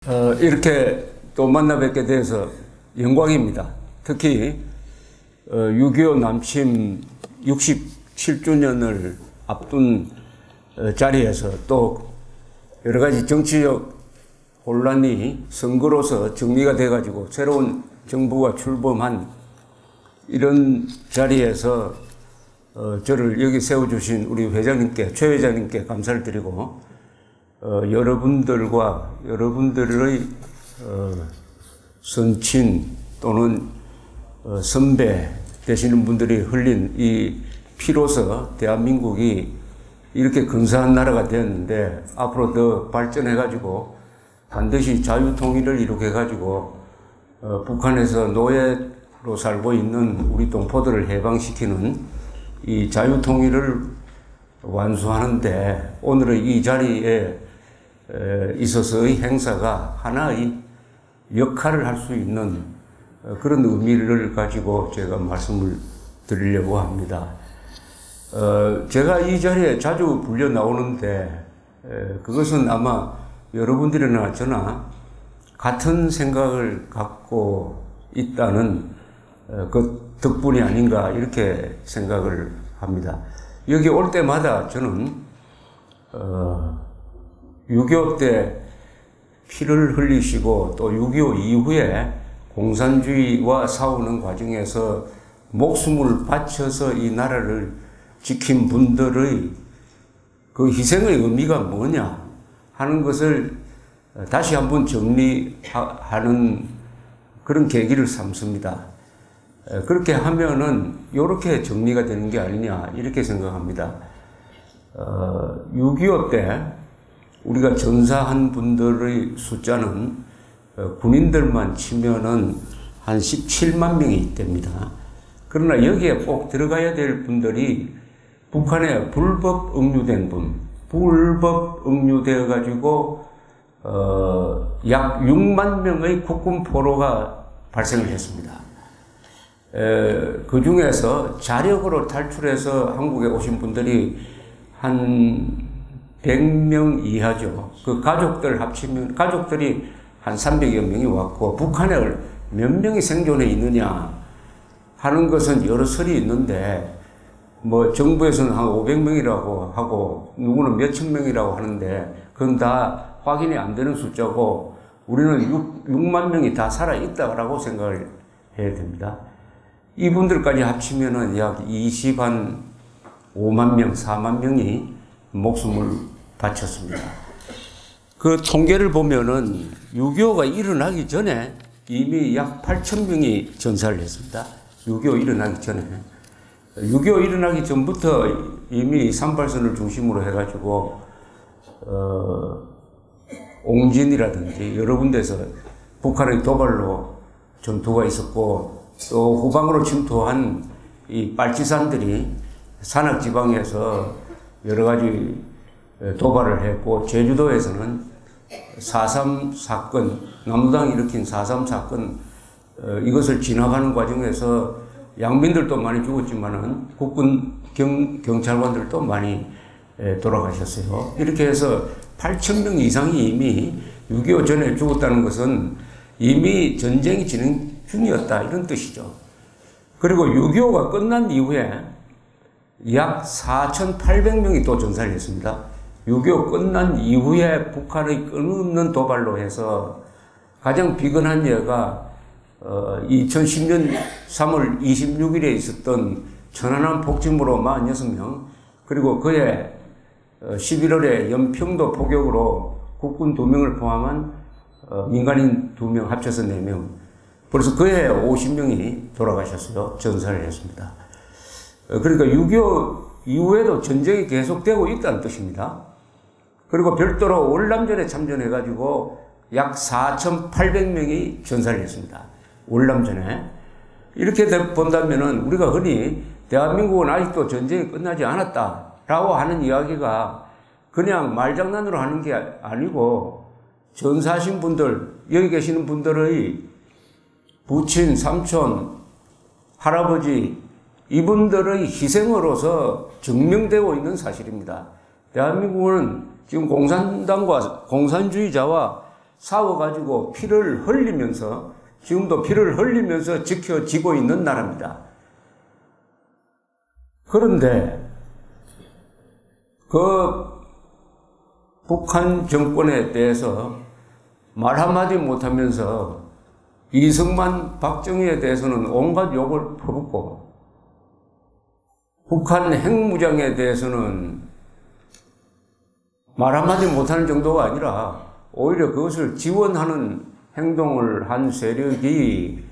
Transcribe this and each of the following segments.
이렇게 또 만나 뵙게 돼서 영광입니다. 특히 6.25 남침 67주년을 앞둔 자리에서 또 여러 가지 정치적 혼란이 선거로서 정리가 돼가지고 새로운 정부가 출범한 이런 자리에서 저를 여기 세워주신 우리 회장님께, 최 회장님께 감사를 드리고 여러분들과 여러분들의 선친 또는 선배 되시는 분들이 흘린 이 피로서 대한민국이 이렇게 근사한 나라가 되었는데 앞으로 더 발전해가지고 반드시 자유통일을 이룩해가지고 북한에서 노예로 살고 있는 우리 동포들을 해방시키는 이 자유통일을 완수하는데 오늘의 이 자리에 있어서의 행사가 하나의 역할을 할 수 있는 그런 의미를 가지고 제가 말씀을 드리려고 합니다. 제가 이 자리에 자주 불려 나오는데 그것은 아마 여러분들이나 저나 같은 생각을 갖고 있다는 그 덕분이 아닌가 이렇게 생각을 합니다. 여기 올 때마다 저는 6.25 때 피를 흘리시고 또 6.25 이후에 공산주의와 싸우는 과정에서 목숨을 바쳐서 이 나라를 지킨 분들의 그 희생의 의미가 뭐냐 하는 것을 다시 한번 정리하는 그런 계기를 삼습니다. 그렇게 하면은 이렇게 정리가 되는 게 아니냐 이렇게 생각합니다. 6.25 때 우리가 전사한 분들의 숫자는 군인들만 치면은 한 17만 명이 됩니다. 그러나 여기에 꼭 들어가야 될 분들이 북한에 불법 억류된 분, 불법 억류되어 가지고 약 6만 명의 국군 포로가 발생을 했습니다. 그 중에서 자력으로 탈출해서 한국에 오신 분들이 한 100명 이하죠. 그 가족들 합치면, 가족들이 한 300여 명이 왔고, 북한에 몇 명이 생존해 있느냐 하는 것은 여러 설이 있는데, 뭐, 정부에서는 한 500명이라고 하고, 누구는 몇천 명이라고 하는데, 그건 다 확인이 안 되는 숫자고, 우리는 6만 명이 다 살아있다고 생각을 해야 됩니다. 이분들까지 합치면은 약 5만 명, 4만 명이 목숨을 바쳤습니다. 그 통계를 보면은 6.25가 일어나기 전에 이미 약 8천 명이 전사를 했습니다. 6.25 일어나기 전에. 6.25 일어나기 전부터 이미 38선을 중심으로 해가지고, 옹진이라든지 여러 군데서 북한의 도발로 전투가 있었고, 또 후방으로 침투한 이 빨치산들이 산악지방에서 여러 가지 도발을 했고, 제주도에서는 4.3 사건, 남로당이 일으킨 4.3 사건, 이것을 진압하는 과정에서 양민들도 많이 죽었지만은 국군 경찰관들도 많이 돌아가셨어요. 이렇게 해서 8,000명 이상이 이미 6.25 전에 죽었다는 것은 이미 전쟁이 진행 중이었다, 이런 뜻이죠. 그리고 6.25가 끝난 이후에 약 4,800명이 또 전사를 했습니다. 6.25 끝난 이후에 북한의 끊임없는 도발로 해서 가장 비근한 예가 2010년 3월 26일에 있었던 천안함 폭침으로 46명, 그리고 그해 11월에 연평도 포격으로 국군 2명을 포함한 민간인 2명 합쳐서 4명, 벌써 그해 50명이 돌아가셨어요. 전사를 했습니다. 그러니까 6.25 이후에도 전쟁이 계속되고 있다는 뜻입니다. 그리고 별도로 월남전에 참전해가지고 약 4,800명이 전사를 했습니다. 월남전에. 이렇게 본다면은 우리가 흔히 대한민국은 아직도 전쟁이 끝나지 않았다라고 하는 이야기가 그냥 말장난으로 하는 게 아니고, 전사하신 분들, 여기 계시는 분들의 부친, 삼촌, 할아버지, 이분들의 희생으로서 증명되고 있는 사실입니다. 대한민국은 지금 공산당과 공산주의자와 싸워가지고 피를 흘리면서, 지금도 피를 흘리면서 지켜지고 있는 나라입니다. 그런데 그 북한 정권에 대해서 말 한마디 못하면서 이승만, 박정희에 대해서는 온갖 욕을 퍼붓고, 북한 핵무장에 대해서는 말 한마디 못하는 정도가 아니라 오히려 그것을 지원하는 행동을 한 세력이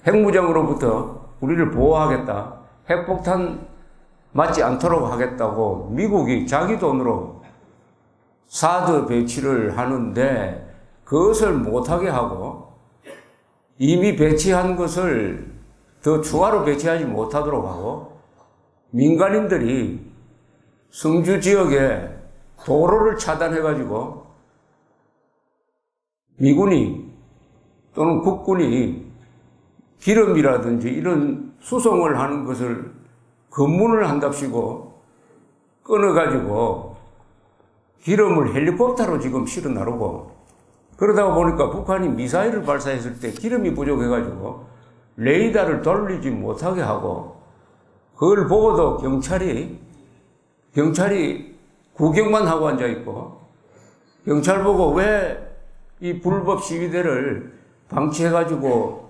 핵무장으로부터 우리를 보호하겠다, 핵폭탄 맞지 않도록 하겠다고 미국이 자기 돈으로 사드 배치를 하는데 그것을 못하게 하고 이미 배치한 것을 더 추가로 배치하지 못하도록 하고 민간인들이 성주 지역에 도로를 차단해가지고 미군이 또는 국군이 기름이라든지 이런 수송을 하는 것을 검문을 한답시고 끊어가지고 기름을 헬리콥터로 지금 실어 나르고, 그러다 보니까 북한이 미사일을 발사했을 때 기름이 부족해가지고 레이더를 돌리지 못하게 하고, 그걸 보고도 경찰이 구경만 하고 앉아있고, 경찰 보고 왜 이 불법 시위대를 방치해가지고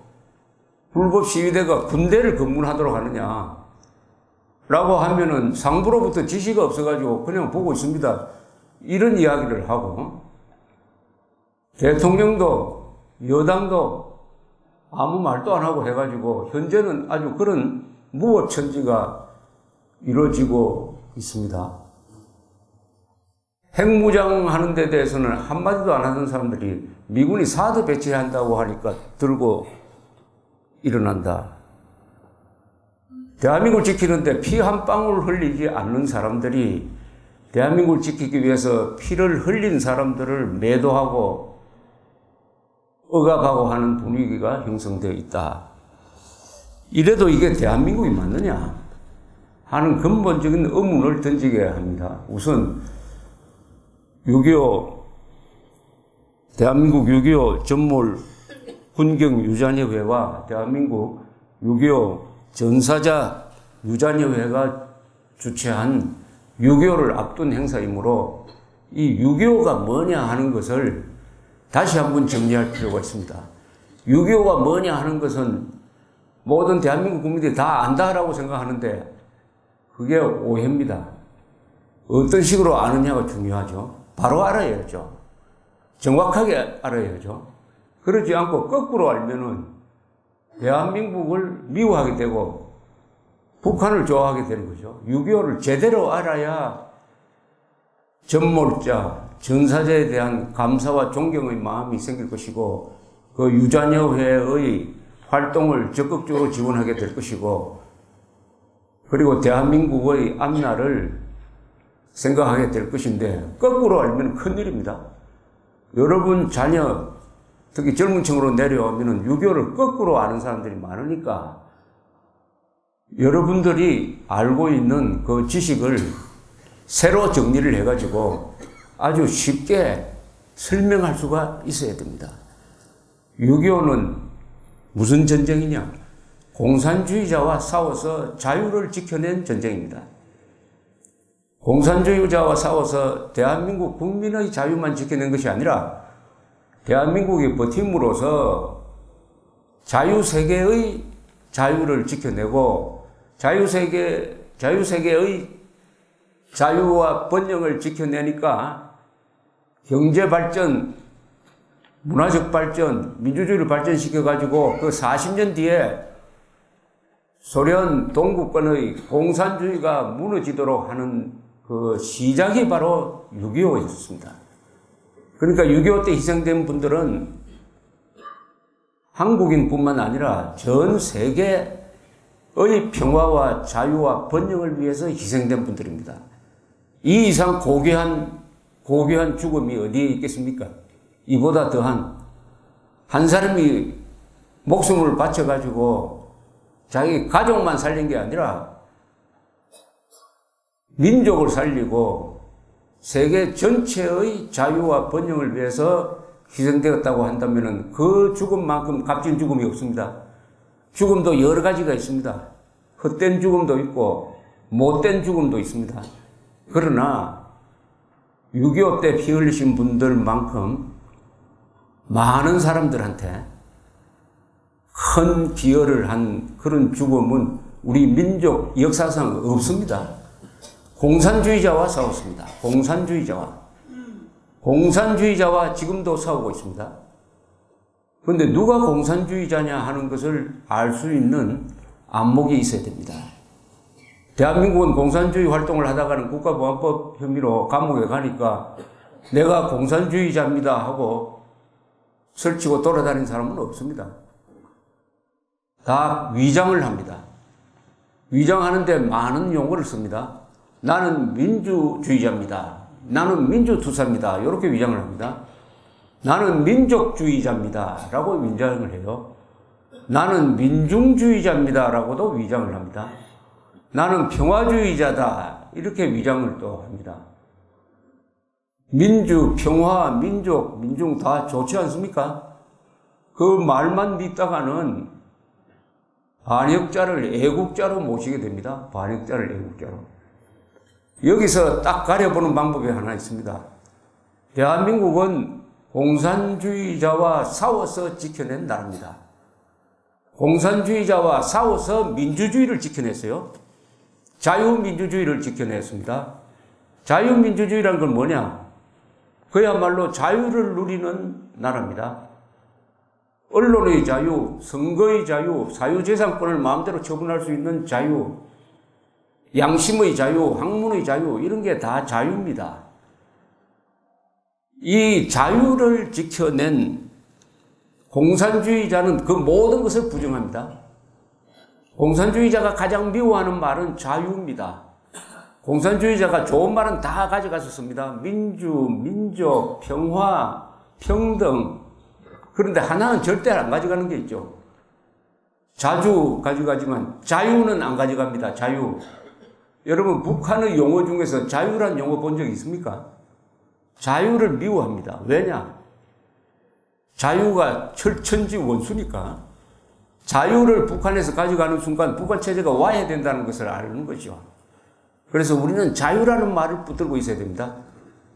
불법 시위대가 군대를 검문하도록 하느냐 라고 하면은 상부로부터 지시가 없어가지고 그냥 보고 있습니다, 이런 이야기를 하고, 대통령도 여당도 아무 말도 안 하고 해가지고 현재는 아주 그런 무엇천지가 이루어지고 있습니다. 핵무장 하는 데 대해서는 한마디도 안 하던 사람들이 미군이 사드 배치한다고 하니까 들고 일어난다. 대한민국을 지키는데 피 한 방울 흘리지 않는 사람들이 대한민국을 지키기 위해서 피를 흘린 사람들을 매도하고 억압하고 하는 분위기가 형성되어 있다. 이래도 이게 대한민국이 맞느냐 하는 근본적인 의문을 던지게 합니다. 우선 6.25 대한민국 6.25 전몰 군경 유잔협회와 대한민국 6.25 전사자 유잔협회가 주최한 6.25를 앞둔 행사이므로 이 6.25가 뭐냐 하는 것을 다시 한번 정리할 필요가 있습니다. 6.25가 뭐냐 하는 것은 모든 대한민국 국민들이 다 안다라고 생각하는데 그게 오해입니다. 어떤 식으로 아느냐가 중요하죠. 바로 알아야죠. 정확하게 알아야죠. 그러지 않고 거꾸로 알면은 대한민국을 미워하게 되고 북한을 좋아하게 되는 거죠. 6.25를 제대로 알아야 전몰자, 전사자에 대한 감사와 존경의 마음이 생길 것이고, 그 유잔협회의 활동을 적극적으로 지원하게 될 것이고, 그리고 대한민국의 앞날을 생각하게 될 것인데, 거꾸로 알면 큰일입니다. 여러분 자녀, 특히 젊은 층으로 내려오면 6.25를 거꾸로 아는 사람들이 많으니까 여러분들이 알고 있는 그 지식을 새로 정리를 해가지고 아주 쉽게 설명할 수가 있어야 됩니다. 6.25는 무슨 전쟁이냐? 공산주의자와 싸워서 자유를 지켜낸 전쟁입니다. 공산주의자와 싸워서 대한민국 국민의 자유만 지켜낸 것이 아니라 대한민국이 버팀으로써 자유세계의 자유를 지켜내고 자유세계의 자유와 번영을 지켜내니까 경제발전, 문화적 발전, 민주주의를 발전시켜가지고 그 40년 뒤에 소련 동구권의 공산주의가 무너지도록 하는 그 시작이 바로 6.25였습니다. 그러니까 6.25 때 희생된 분들은 한국인뿐만 아니라 전 세계의 평화와 자유와 번영을 위해서 희생된 분들입니다. 이 이상 고귀한 죽음이 어디에 있겠습니까? 이보다 더한, 한 사람이 목숨을 바쳐가지고 자기 가족만 살린 게 아니라 민족을 살리고 세계 전체의 자유와 번영을 위해서 희생되었다고 한다면은 그 죽음만큼 값진 죽음이 없습니다. 죽음도 여러 가지가 있습니다. 헛된 죽음도 있고 못된 죽음도 있습니다. 그러나 6.25 때 피 흘리신 분들만큼 많은 사람들한테 큰 기여를 한 그런 죽음은 우리 민족 역사상 없습니다. 공산주의자와 싸웠습니다. 공산주의자와 지금도 싸우고 있습니다. 그런데 누가 공산주의자냐 하는 것을 알 수 있는 안목이 있어야 됩니다. 대한민국은 공산주의 활동을 하다가는 국가보안법 혐의로 감옥에 가니까 내가 공산주의자입니다 하고 설치고 돌아다니는 사람은 없습니다. 다 위장을 합니다. 위장하는데 많은 용어를 씁니다. 나는 민주주의자입니다. 나는 민주투사입니다. 이렇게 위장을 합니다. 나는 민족주의자입니다. 라고 위장을 해요. 나는 민중주의자입니다. 라고도 위장을 합니다. 나는 평화주의자다. 이렇게 위장을 또 합니다. 민주, 평화, 민족, 민중 다 좋지 않습니까? 그 말만 믿다가는 반역자를 애국자로 모시게 됩니다. 반역자를 애국자로. 여기서 딱 가려보는 방법이 하나 있습니다. 대한민국은 공산주의자와 싸워서 지켜낸 나라입니다. 공산주의자와 싸워서 민주주의를 지켜냈어요. 자유민주주의를 지켜냈습니다. 자유민주주의란 건 뭐냐? 그야말로 자유를 누리는 나라입니다. 언론의 자유, 선거의 자유, 사유재산권을 마음대로 처분할 수 있는 자유, 양심의 자유, 학문의 자유, 이런 게 다 자유입니다. 이 자유를 지켜낸 공산주의자는 그 모든 것을 부정합니다. 공산주의자가 가장 미워하는 말은 자유입니다. 공산주의자가 좋은 말은 다 가져가서 씁니다. 민주, 민족, 평화, 평등. 그런데 하나는 절대 안 가져가는 게 있죠. 자주 가져가지만 자유는 안 가져갑니다. 자유. 여러분, 북한의 용어 중에서 자유란 용어 본 적 있습니까? 자유를 미워합니다. 왜냐? 자유가 철천지 원수니까. 자유를 북한에서 가져가는 순간 북한 체제가 와야 된다는 것을 아는 거죠. 그래서 우리는 자유라는 말을 붙들고 있어야 됩니다.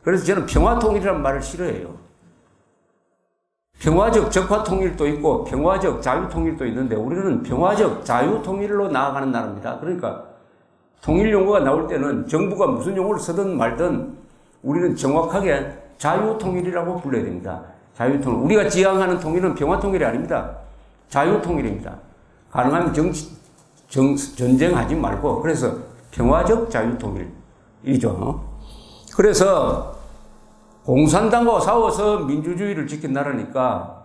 그래서 저는 평화통일이라는 말을 싫어해요. 평화적 적화통일도 있고 평화적 자유통일도 있는데 우리는 평화적 자유통일로 나아가는 나라입니다. 그러니까 통일 용어가 나올 때는 정부가 무슨 용어를 쓰든 말든 우리는 정확하게 자유통일이라고 불러야 됩니다. 자유통일. 우리가 지향하는 통일은 평화통일이 아닙니다. 자유통일입니다. 가능하면 전쟁하지 말고 그래서 평화적 자유통일이죠. 그래서 공산당과 싸워서 민주주의를 지킨 나라니까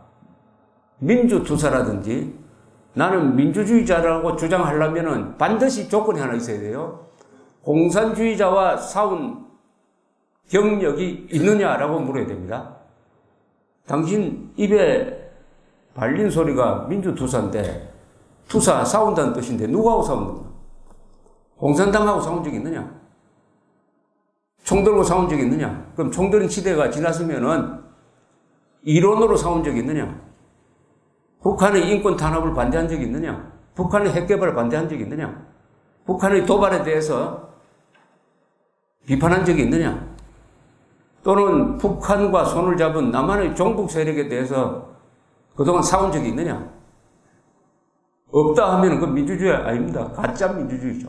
민주투사라든지 나는 민주주의자라고 주장하려면 반드시 조건이 하나 있어야 돼요. 공산주의자와 싸운 경력이 있느냐라고 물어야 됩니다. 당신 입에 발린 소리가 민주투사인데 투사 싸운다는 뜻인데 누구하고 싸운다? 공산당하고 싸운 적이 있느냐? 총 들고 싸운 적이 있느냐? 그럼 총 들은 시대가 지났으면은 이론으로 싸운 적이 있느냐? 북한의 인권 탄압을 반대한 적이 있느냐? 북한의 핵개발을 반대한 적이 있느냐? 북한의 도발에 대해서 비판한 적이 있느냐? 또는 북한과 손을 잡은 남한의 종북 세력에 대해서 그동안 싸운 적이 있느냐? 없다 하면 그 민주주의 아닙니다. 가짜 민주주의죠.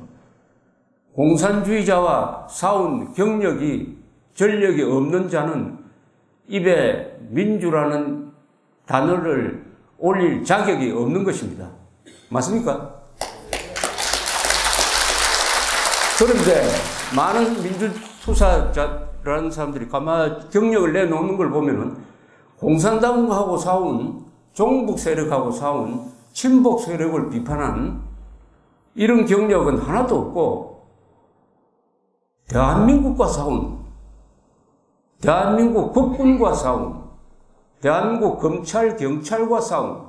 공산주의자와 싸운 경력이, 전력이 없는 자는 입에 민주라는 단어를 올릴 자격이 없는 것입니다. 맞습니까? 그런데 많은 민주투사라는 사람들이 가만히 경력을 내놓는 걸 보면은 공산당하고 싸운, 종북 세력하고 싸운, 친북 세력을 비판한 이런 경력은 하나도 없고 대한민국과 싸운, 대한민국 국군과 싸운, 대한민국 검찰, 경찰과 싸운,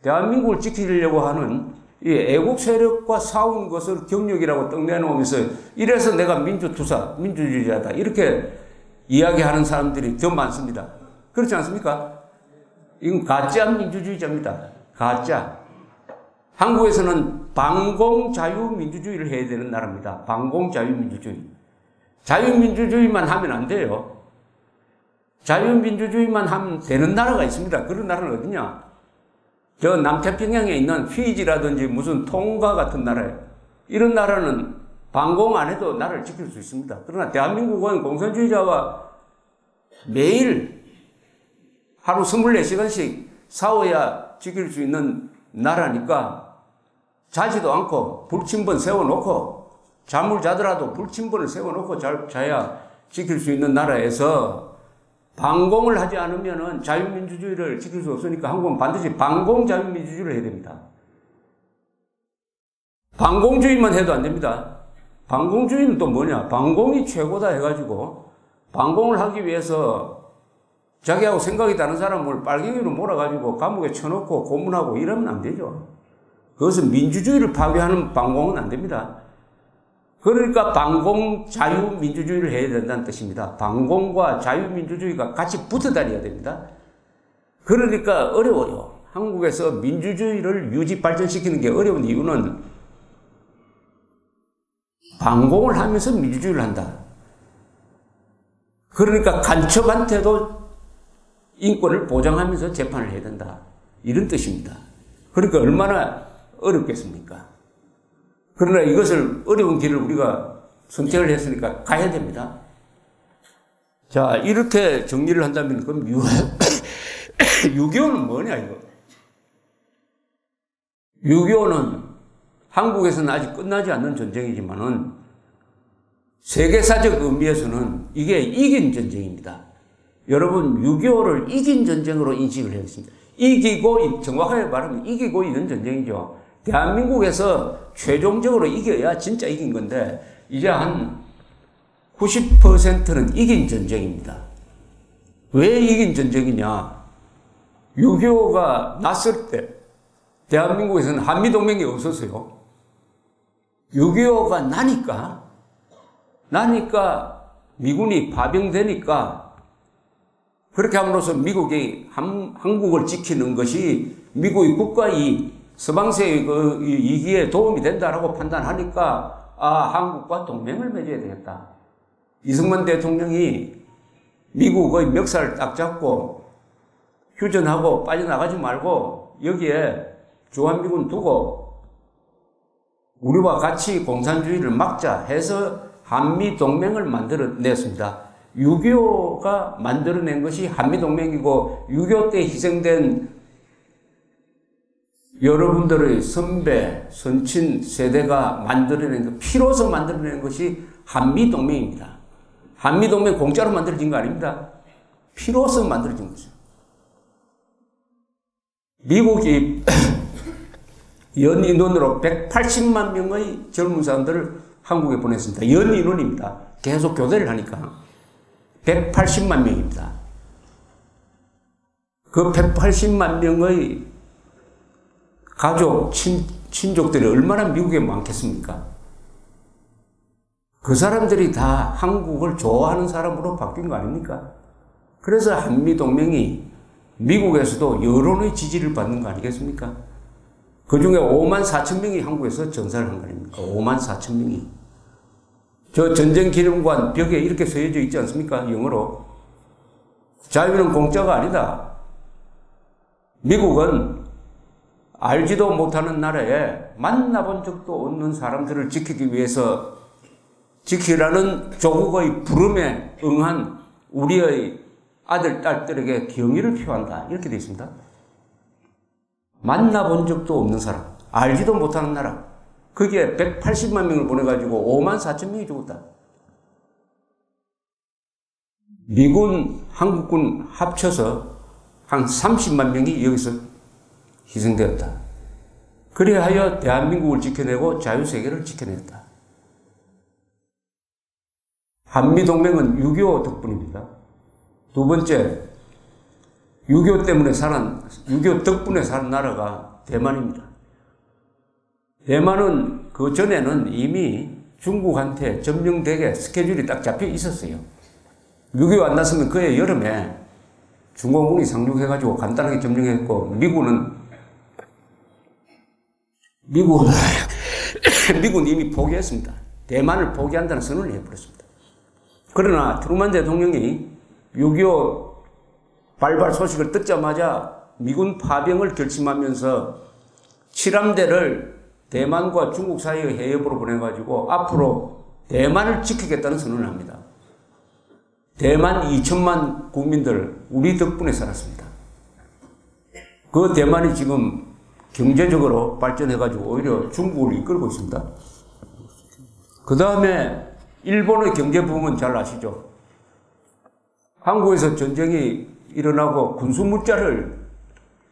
대한민국을 지키려고 하는 이 애국 세력과 싸운 것을 경력이라고 떡내놓으면서 이래서 내가 민주투사, 민주주의자다 이렇게 이야기하는 사람들이 더 많습니다. 그렇지 않습니까? 이건 가짜 민주주의자입니다. 가짜. 한국에서는 방공자유민주주의를 해야 되는 나라입니다. 방공자유민주주의. 자유민주주의만 하면 안 돼요. 자유민주주의만 하면 되는 나라가 있습니다. 그런 나라는 어디냐? 저 남태평양에 있는 피지라든지 무슨 통가 같은 나라예요. 이런 나라는 방공 안 해도 나라를 지킬 수 있습니다. 그러나 대한민국은 공산주의자와 매일 하루 24시간씩 싸워야 지킬 수 있는 나라니까 자지도 않고 불침번 세워놓고 잠을 자더라도 불침번을 세워놓고 자야 지킬 수 있는 나라에서 방공을 하지 않으면 자유민주주의를 지킬 수 없으니까 한국은 반드시 방공자유민주주의를 해야 됩니다. 방공주의만 해도 안 됩니다. 방공주의는 또 뭐냐? 방공이 최고다 해가지고 방공을 하기 위해서 자기하고 생각이 다른 사람을 빨갱이로 몰아가지고 감옥에 쳐놓고 고문하고 이러면 안 되죠. 그것은 민주주의를 파괴하는 방공은 안 됩니다. 그러니까 방공 자유민주주의를 해야 된다는 뜻입니다. 방공과 자유민주주의가 같이 붙어 다녀야 됩니다. 그러니까 어려워요. 한국에서 민주주의를 유지 발전시키는 게 어려운 이유는 방공을 하면서 민주주의를 한다. 그러니까 간첩한테도 인권을 보장하면서 재판을 해야 된다. 이런 뜻입니다. 그러니까 얼마나 어렵겠습니까? 그러나 이것을 어려운 길을 우리가 선택을 했으니까 가야 됩니다. 자, 이렇게 정리를 한다면 그럼 6.25는 뭐냐 이거? 6.25는 한국에서는 아직 끝나지 않는 전쟁이지만은 세계사적 의미에서는 이게 이긴 전쟁입니다. 여러분 6.25를 이긴 전쟁으로 인식을 해야 했습니다. 이기고, 정확하게 말하면 이기고 있는 전쟁이죠. 대한민국에서 최종적으로 이겨야 진짜 이긴 건데 이제 한 90%는 이긴 전쟁입니다. 왜 이긴 전쟁이냐? 6.25가 났을 때 대한민국에서는 한미동맹이 없었어요. 6.25가 나니까 미군이 파병되니까 그렇게 함으로써 미국이 한국을 지키는 것이 미국의 국가의 서방세의 이기에 도움이 된다라고 판단하니까 한국과 동맹을 맺어야 되겠다. 이승만 대통령이 미국의 멱살을 딱 잡고 휴전하고 빠져나가지 말고 여기에 주한미군 두고 우리와 같이 공산주의를 막자 해서 한미동맹을 만들어냈습니다. 6.25가 만들어낸 것이 한미동맹이고 6.25 때 희생된 여러분들의 선배, 선친 세대가 만들어낸 것, 피로서 만들어낸 것이 한미동맹입니다. 한미동맹 공짜로 만들어진 거 아닙니다. 피로서 만들어진 거죠. 미국이 연인원으로 180만 명의 젊은 사람들을 한국에 보냈습니다. 연인원입니다. 계속 교대를 하니까. 180만 명입니다. 그 180만 명의 가족, 친족들이 얼마나 미국에 많겠습니까? 그 사람들이 다 한국을 좋아하는 사람으로 바뀐 거 아닙니까? 그래서 한미동맹이 미국에서도 여론의 지지를 받는 거 아니겠습니까? 그 중에 5만 4천 명이 한국에서 전사를 한 거 아닙니까? 5만 4천 명이. 저 전쟁기념관 벽에 이렇게 써져 있지 않습니까? 영어로. 자유는 공짜가 아니다. 미국은 알지도 못하는 나라에 만나본 적도 없는 사람들을 지키기 위해서 지키라는 조국의 부름에 응한 우리의 아들, 딸들에게 경의를 표한다. 이렇게 되어 있습니다. 만나본 적도 없는 사람, 알지도 못하는 나라. 거기에 180만 명을 보내가지고 5만 4천 명이 죽었다. 미군, 한국군 합쳐서 한 30만 명이 여기서 희생되었다. 그리하여 대한민국을 지켜내고 자유세계를 지켜냈다. 한미동맹은 6.25 덕분입니다. 두 번째, 6.25 덕분에 사는 나라가 대만입니다. 대만은 그 전에는 이미 중국한테 점령되게 스케줄이 딱 잡혀 있었어요. 6.25 안 났으면 그해 여름에 중공군이 상륙해가지고 간단하게 점령했고, 미국은 이미 포기했습니다. 대만을 포기한다는 선언을 해버렸습니다. 그러나 트루만 대통령이 6.25 발발 소식을 듣자마자 미군 파병을 결심하면서 7함대를 대만과 중국 사이의 해협으로 보내가지고 앞으로 대만을 지키겠다는 선언을 합니다. 대만 2천만 국민들 우리 덕분에 살았습니다. 그 대만이 지금 경제적으로 발전해가지고 오히려 중국을 이끌고 있습니다. 그 다음에 일본의 경제 부흥은 잘 아시죠? 한국에서 전쟁이 일어나고 군수무자를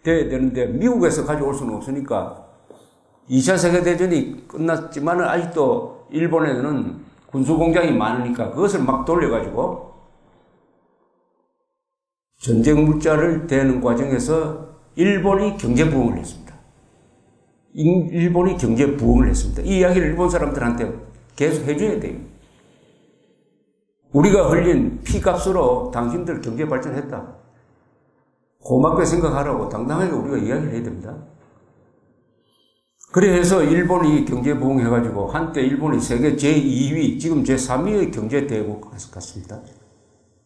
돼야 되는데 미국에서 가져올 수는 없으니까 2차 세계대전이 끝났지만 아직도 일본에는 군수공장이 많으니까 그것을 막 돌려가지고 전쟁 물자를 대는 과정에서 일본이 경제 부흥을 했습니다. 일본이 경제 부흥을 했습니다. 이 이야기를 일본 사람들한테 계속 해줘야 돼요. 우리가 흘린 피값으로 당신들 경제 발전했다. 고맙게 생각하라고 당당하게 우리가 이야기를 해야 됩니다. 그래서 일본이 경제 부흥해가지고 한때 일본이 세계 제2위, 지금 제3위의 경제 대국 같습니다.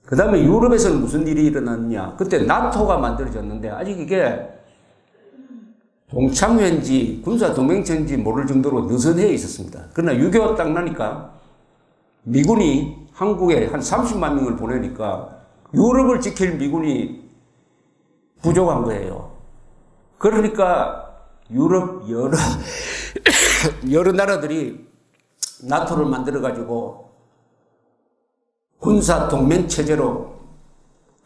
그 다음에 유럽에서는 무슨 일이 일어났냐. 그때 나토가 만들어졌는데 아직 이게 동창회인지 군사동맹체인지 모를 정도로 느슨해 있었습니다. 그러나 6.25 딱 나니까 미군이 한국에 한 30만 명을 보내니까 유럽을 지킬 미군이 부족한 거예요. 그러니까 유럽 여러 나라들이 나토를 만들어가지고 군사동맹체제로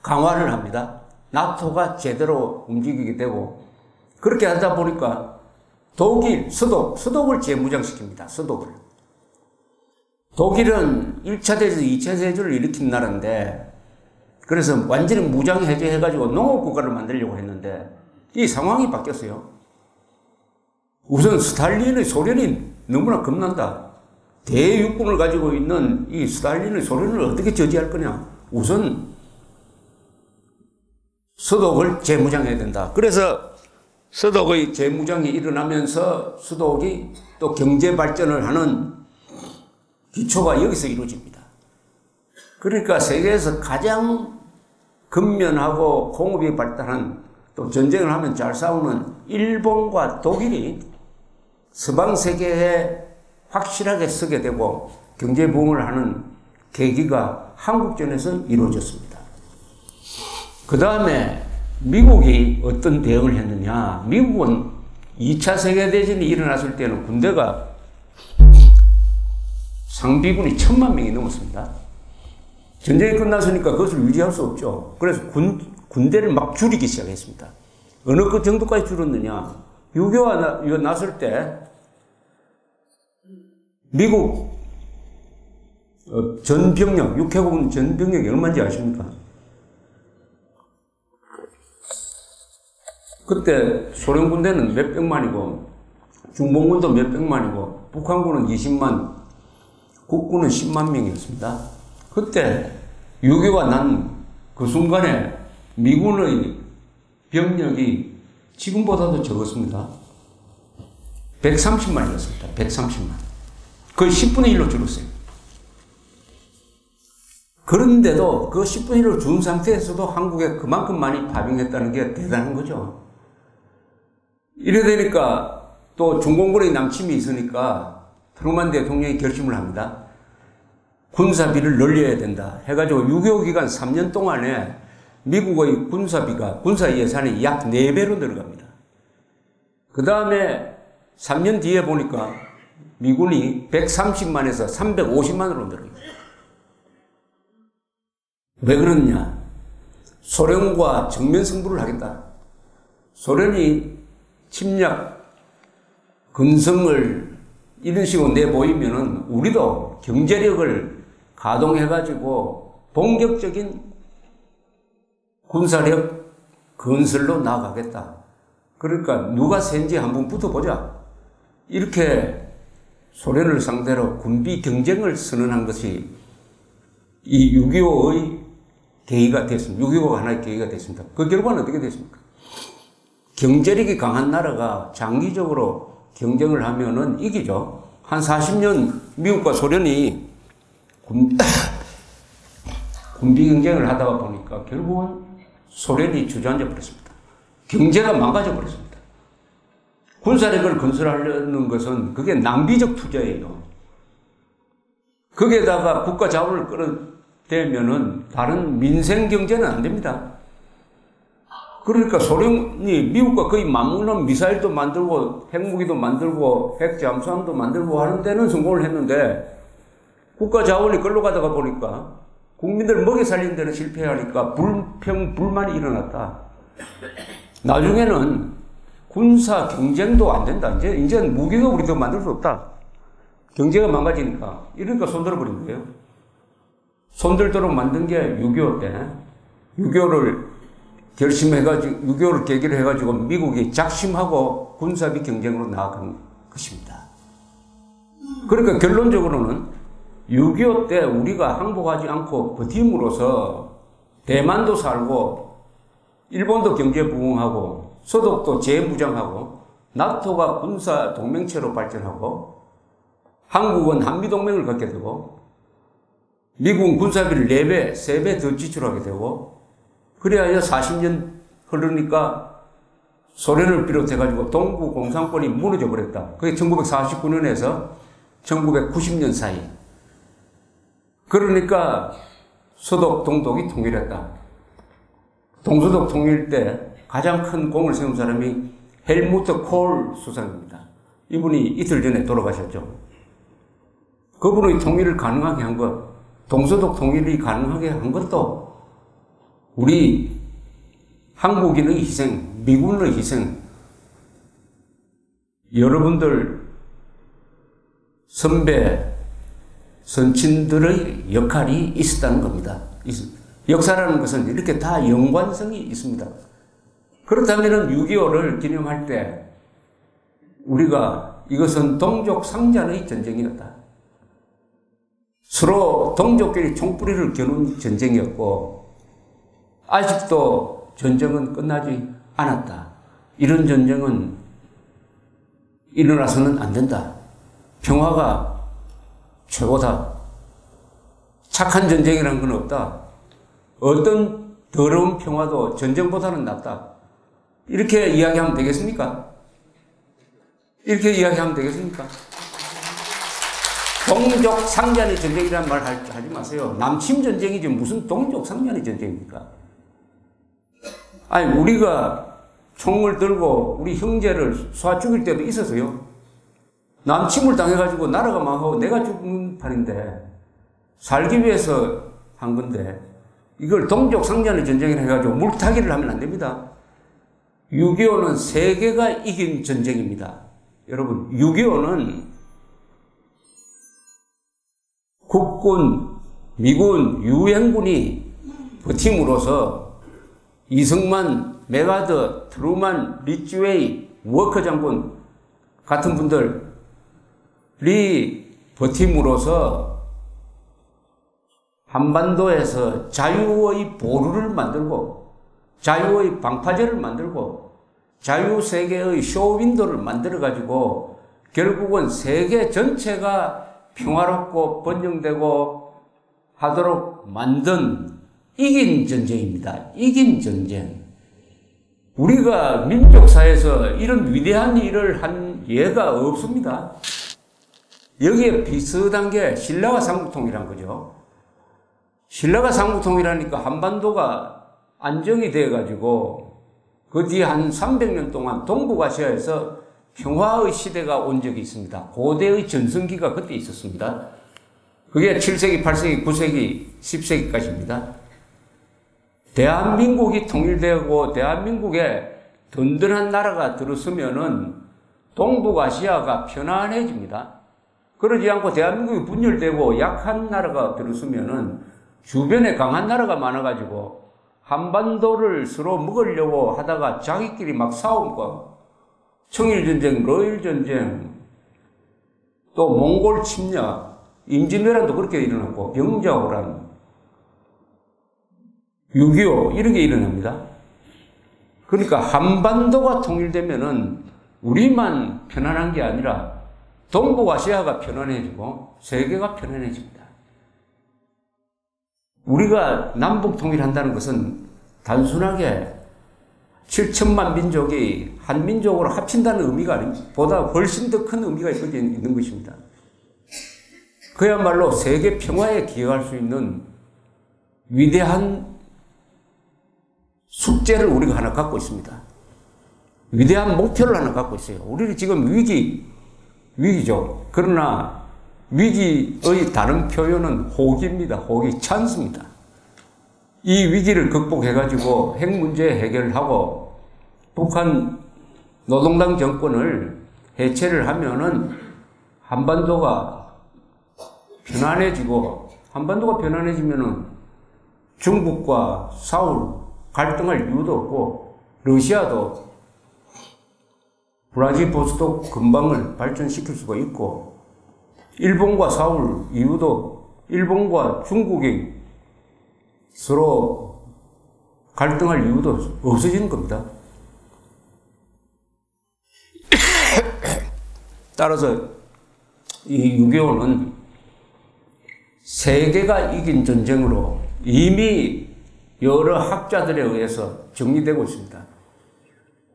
강화를 합니다. 나토가 제대로 움직이게 되고 그렇게 하다 보니까 독일, 서독을 재무장시킵니다. 서독을. 독일은 1차 대전, 2차 대전을 일으킨 나라인데 그래서 완전히 무장 해제해가지고 농업국가를 만들려고 했는데 이 상황이 바뀌었어요. 우선 스탈린의 소련이 너무나 겁난다. 대육군을 가지고 있는 이 스탈린의 소련을 어떻게 저지할 거냐. 우선 서독을 재무장해야 된다. 그래서 서독의 재무장이 일어나면서 서독이 또 경제 발전을 하는 기초가 여기서 이루어집니다. 그러니까 세계에서 가장 근면하고 공업이 발달한 또 전쟁을 하면 잘 싸우는 일본과 독일이 서방 세계에 확실하게 서게 되고 경제 부흥을 하는 계기가 한국전에서 이루어졌습니다. 그 다음에 미국이 어떤 대응을 했느냐. 미국은 2차 세계대전이 일어났을 때는 군대가 상비군이 1000만 명이 넘었습니다. 전쟁이 끝났으니까 그것을 유지할 수 없죠. 그래서 군대를 막 줄이기 시작했습니다. 어느 그 정도까지 줄었느냐. 6.25가 났을 때 미국 전병력, 육해공 전병력이 얼마인지 아십니까? 그때 소련 군대는 몇백만이고 중공군도 몇백만이고 북한군은 20만, 국군은 10만 명이었습니다. 그때 6.25가 난 그 순간에 미군의 병력이 지금보다도 적었습니다. 130만이었습니다. 130만. 거의 10분의 1로 줄었어요. 그런데도 그 10분의 1로 준 상태에서도 한국에 그만큼 많이 파병했다는 게 대단한 거죠. 이래 되니까 또 중공군의 남침이 있으니까 트루만 대통령이 결심을 합니다. 군사비를 늘려야 된다 해가지고 6.25 기간 3년 동안에 미국의 군사비가, 군사 예산이 약 4배로 늘어갑니다. 그 다음에 3년 뒤에 보니까 미군이 130만에서 350만으로 늘어요. 왜 그러느냐? 소련과 정면 승부를 하겠다. 소련이 침략, 근성을 이런 식으로 내보이면은 우리도 경제력을 가동해가지고 본격적인 군사력 건설로 나아가겠다. 그러니까 누가 센지 한번 붙어보자. 이렇게 소련을 상대로 군비 경쟁을 선언한 것이 이 6.25의 계기가 됐습니다. 6.25가 하나의 계기가 됐습니다. 그 결과는 어떻게 됐습니까? 경제력이 강한 나라가 장기적으로 경쟁을 하면은 이기죠. 한 40년 미국과 소련이 군비 경쟁을 하다가 보니까 결국은 소련이 주저앉아 버렸습니다. 경제가 망가져 버렸습니다. 군사력을 건설하려는 것은 그게 낭비적 투자예요. 거기에다가 국가 자원을 끌어대면은 다른 민생 경제는 안 됩니다. 그러니까 소련이 미국과 거의 맞먹는 미사일도 만들고 핵무기도 만들고 핵잠수함도 만들고 하는 데는 성공을 했는데 국가 자원이 끌러 가다가 보니까 국민들 먹여 살리는 데는 실패하니까 불만이 일어났다. 나중에는 군사 경쟁도 안 된다. 이제는 무기도 우리도 만들 수 없다. 경제가 망가지니까. 이러니까 손들어버린 거예요. 손들도록 만든 게 6.25 때 6.25를 결심해가지고 6.25를 계기로 해가지고 미국이 작심하고 군사비 경쟁으로 나아간 것입니다. 그러니까 결론적으로는 6.25 때 우리가 항복하지 않고 버팀으로써 대만도 살고 일본도 경제 부흥하고 서독도 재무장하고 나토가 군사 동맹체로 발전하고 한국은 한미동맹을 갖게 되고 미국은 군사비를 4배, 3배 더 지출하게 되고 그래야 40년 흐르니까 소련을 비롯해가지고 동구 공산권이 무너져 버렸다. 그게 1949년에서 1990년 사이. 그러니까 서독, 동독이 통일했다. 동서독 통일 때 가장 큰 공을 세운 사람이 헬무트 콜 수상입니다. 이분이 이틀 전에 돌아가셨죠. 그분의 통일을 가능하게 한 것, 동서독 통일이 가능하게 한 것도 우리 한국인의 희생, 미군의 희생, 여러분들 선배, 선친들의 역할이 있었다는 겁니다. 역사라는 것은 이렇게 다 연관성이 있습니다. 그렇다면 6.25를 기념할 때 우리가 이것은 동족 상잔의 전쟁이었다. 서로 동족끼리 총뿌리를 겨눈 전쟁이었고 아직도 전쟁은 끝나지 않았다. 이런 전쟁은 일어나서는 안 된다. 평화가 최고다. 착한 전쟁이라는 건 없다. 어떤 더러운 평화도 전쟁보다는 낫다. 이렇게 이야기하면 되겠습니까? 이렇게 이야기하면 되겠습니까? 동족 상잔의 전쟁이라는 말 하지 마세요. 남침 전쟁이지 무슨 동족 상잔의 전쟁입니까? 아니 우리가 총을 들고 우리 형제를 쏴 죽일 때도 있었어요. 남침을 당해가지고 나라가 망하고 내가 죽는 판인데 살기 위해서 한 건데 이걸 동족 상잔의 전쟁이라 해가지고 물타기를 하면 안 됩니다. 6.25는 세계가 이긴 전쟁입니다. 여러분 6.25는 국군, 미군, 유엔군이 버팀으로써 이승만, 메가더, 트루만, 리치웨이, 워커 장군 같은 분들이 버팀으로써 한반도에서 자유의 보루를 만들고 자유의 방파제를 만들고 자유세계의 쇼윈도를 만들어가지고 결국은 세계 전체가 평화롭고 번영되고 하도록 만든 이긴 전쟁입니다. 이긴 전쟁. 우리가 민족사에서 이런 위대한 일을 한 예가 없습니다. 여기에 비슷한 게 신라가 삼국통일한 거죠. 신라가 삼국통일하니까 한반도가 안정이 돼가지고 그 뒤에 한 300년 동안 동북아시아에서 평화의 시대가 온 적이 있습니다. 고대의 전성기가 그때 있었습니다. 그게 7세기, 8세기, 9세기, 10세기까지입니다. 대한민국이 통일되고 대한민국에 든든한 나라가 들어서면은 동북아시아가 편안해집니다. 그러지 않고 대한민국이 분열되고 약한 나라가 들어서면은 주변에 강한 나라가 많아가지고 한반도를 서로 먹으려고 하다가 자기끼리 막 싸움과 청일전쟁, 러일전쟁, 또 몽골 침략, 임진왜란도 그렇게 일어났고 병자호란 6.25 이런 게 일어납니다. 그러니까 한반도가 통일되면은 우리만 편안한 게 아니라 동북아시아가 편안해지고 세계가 편안해집니다. 우리가 남북 통일한다는 것은 단순하게 7천만 민족이 한 민족으로 합친다는 의미가 아닙니다. 보다 훨씬 더 큰 의미가 있는 것입니다. 그야말로 세계 평화에 기여할 수 있는 위대한 숙제를 우리가 하나 갖고 있습니다. 위대한 목표를 하나 갖고 있어요. 우리는 지금 위기죠. 그러나 위기의 다른 표현은 호기입니다. 호기, 찬스입니다. 이 위기를 극복해가지고 핵 문제 해결하고 북한 노동당 정권을 해체를 하면은 한반도가 편안해지고, 한반도가 편안해지면은 중국과 싸울 갈등할 이유도 없고, 러시아도 브라디보스톡 근방을 발전시킬 수가 있고, 일본과 싸울 이유도, 일본과 중국이 서로 갈등할 이유도 없어지는 겁니다. 따라서 이 6.25는 세계가 이긴 전쟁으로 이미 여러 학자들에 의해서 정리되고 있습니다.